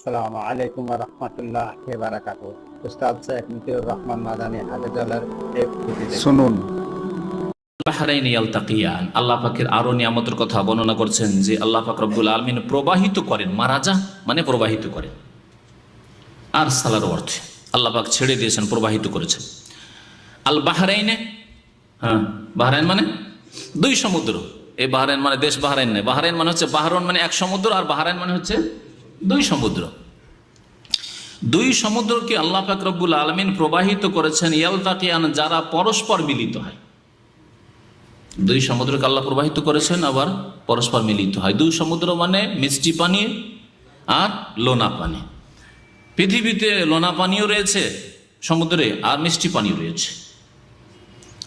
আসসালামু আলাইকুম ওয়া রাহমাতুল্লাহি ওয়া বারাকাতুহু। উস্তাদ শেখ মুজিবুর রহমান মাদানী হাফেজাল্লাহর এই উক্তিটি শুনুন। বাহরাইন ইয়ালতাকিয়ান, আল্লাহ পাকের আরো নিয়ামতের কথা বর্ণনা করছেন যে আল্লাহ পাক রব্বুল আলামিন প্রবাহিত করেন। মারাজা মানে প্রবাহিত করেন, আর সালার অর্থে আল্লাহ পাক ছেড়ে দিয়েছেন, প্রবাহিত করেছেন। আল বাহরাইনে, হ্যাঁ, বাহরাইন মানে দুই সমুদ্র। এই বাহরাইন মানে দেশ বাহরাইন নয়, বাহরাইন মানে হচ্ছে বাহরাইন মানে এক সমুদ্র, আর বাহরাইন মানে হচ্ছে দুই সমুদ্র। দুই সমুদ্রকে আল্লাহ পাক রব্বুল আলামিন প্রবাহিত করেছেন, ইয়ালতাকিয়ান যারা পরস্পর মিলিত হয়। দুই সমুদ্রকে আল্লাহ প্রবাহিত করেছেন, আবার পরস্পর মিলিত হয়। দুই সমুদ্র মানে মিষ্টি পানি আর লোনা পানি। পৃথিবীতে লোনা পানিও রয়েছে সমুদ্রে, আর মিষ্টি পানিও রয়েছে।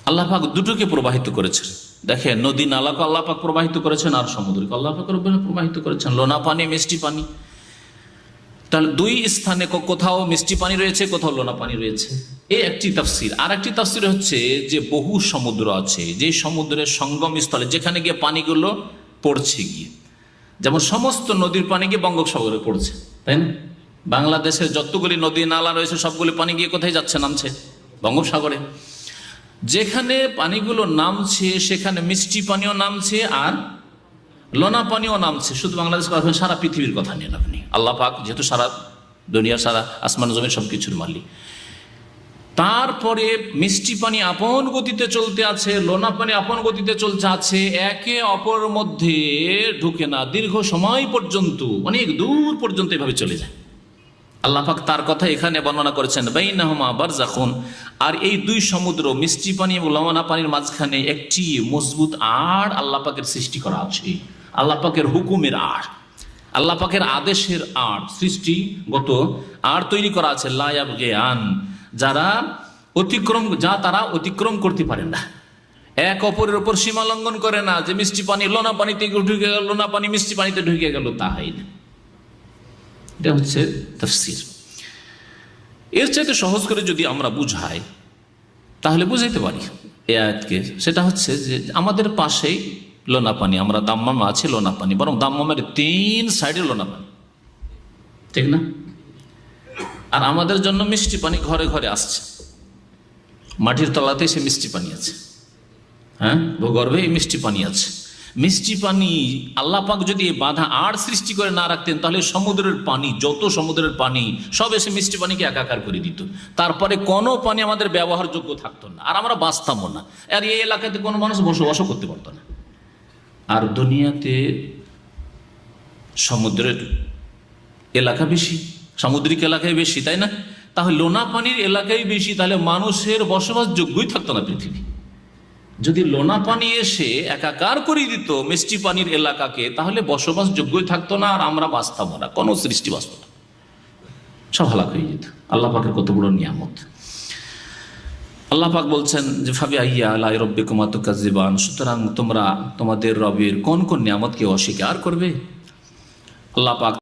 আল্লাহ পাক দুটোকে প্রবাহিত করেছেন। দেখেন, নদী নালাকে আল্লাহ পাক প্রবাহিত করেছেন, আর সমুদ্রকে আল্লাহ পাক প্রবাহিত করেছেন, লোনা পানি, মিষ্টি পানি। তাহলে দুই স্থানে কোথাও মিষ্টি পানি রয়েছে, কোথাও লোনা পানি রয়েছে। এই একটি তাফসির। আর একটি তাফসির হচ্ছে যে বহু সমুদ্র আছে, যে সমুদ্রের সঙ্গম স্থলে যেখানে গিয়ে পানিগুলো পড়ছে গিয়ে, যেমন সমস্ত নদীর পানি গিয়ে বঙ্গোপসাগরে পড়ছে, তাই না? বাংলাদেশের যতগুলি নদী নালা রয়েছে সবগুলি পানি গিয়ে কোথায় যাচ্ছে? নামছে বঙ্গোপসাগরে। যেখানে পানিগুলো নামছে সেখানে মিষ্টি পানিও নামছে আর লোনা পানিও নামছে। শুধু বাংলাদেশ কথা, সারা পৃথিবীর কথা নেন আপনি। আল্লাহ পাক যেহেতু সারা দুনিয়া, সারা আসমান জমিন সবকিছুর মালিক। তারপরে মিষ্টি পানি আপন গতিতে চলতে আছে, লোনা পানি আপন গতিতে চলতে আছে, একে অপর মধ্যে ঢুকে না, দীর্ঘ সময় পর্যন্ত, অনেক দূর পর্যন্ত এভাবে চলে যায়। আল্লাহ পাক তার কথা এখানে বর্ণনা করেছেন, বাইনাহুমা বারযাখুন। আর এই দুই সমুদ্র, মিষ্টি পানি এবং লোনা পানির মাঝখানে একটি মজবুত আড় আল্লাহ পাকের সৃষ্টি করা আছে। আল্লাহ পাকের হুকুমের আড়, আল্লাহ পাকের আদেশের আড়, সৃষ্টিগত আড় তৈরি করা আছে। লা ইয়াবগিয়ান, যারা তারা অতিক্রম করতে পারে না, এক অপরের উপর সীমা লঙ্ঘন করে না, যে মিষ্টি পানি লোনা পানিতে ঢুকে গেল, লোনা পানি মিষ্টি পানিতে ঢুকে গেল, তা হয় না। এটা হচ্ছে তাফসীর। এর চাইতে সহজ করে যদি আমরা বুঝাই তাহলে বুঝাইতে পারি এই আয়াতকে। সেটা হচ্ছে যে আমাদের পাশেই লোনা পানি, আমরা দাম্মামে আছে লোনা পানি, বরং দাম্মামের 3 সাইডে লোনা পানি, ঠিক না? আর আমাদের জন্য মিষ্টি পানি ঘরে ঘরে আসছে, মাটির তলাতে সে মিষ্টি পানি আছে, হ্যাঁ, ভূগর্ভে এই মিষ্টি পানি আছে। মিষ্টি পানি আল্লাহ পাক যদি বাধা আর সৃষ্টি করে না রাখতেন, তাহলে সমুদ্রের পানি, যত সমুদ্রের পানি সব এসে মিষ্টি পানিকে একাকার করে দিত। তারপরে কোনো পানি আমাদের ব্যবহারযোগ্য থাকতো না, আর আমরা বাঁচতামও না, আর এই এলাকাতে কোনো মানুষ বসবাসও করতে পারতো না। আর দুনিয়াতে সমুদ্রের এলাকা বেশি, সামুদ্রিক এলাকায় বেশি, তাই না? তাহলে লোনা পানির এলাকায় বেশি, তাহলে মানুষের বসবাসযোগ্যই থাকতো না পৃথিবী। যদি লোনা পানি এসে একাকার করে দিত মিষ্টি পানির এলাকাকে, তাহলে বসবাসযোগ্যই থাকতো না, আর আমরা বাঁচতাম না, কোনো সৃষ্টি বাঁচত না, সব হালাক হয়ে যেত। আল্লাহ পাকের কত বড় নিয়ামত। আল্লাহ পাক বলছেন যে ফাবিআইয়ি আলাই রাব্বিকুমা তুকাজ্জিবান, সুতরাং তোমরা তোমাদের রবের কোন কোন নিয়ামতকে অস্বীকার করবে? আল্লাহ পাক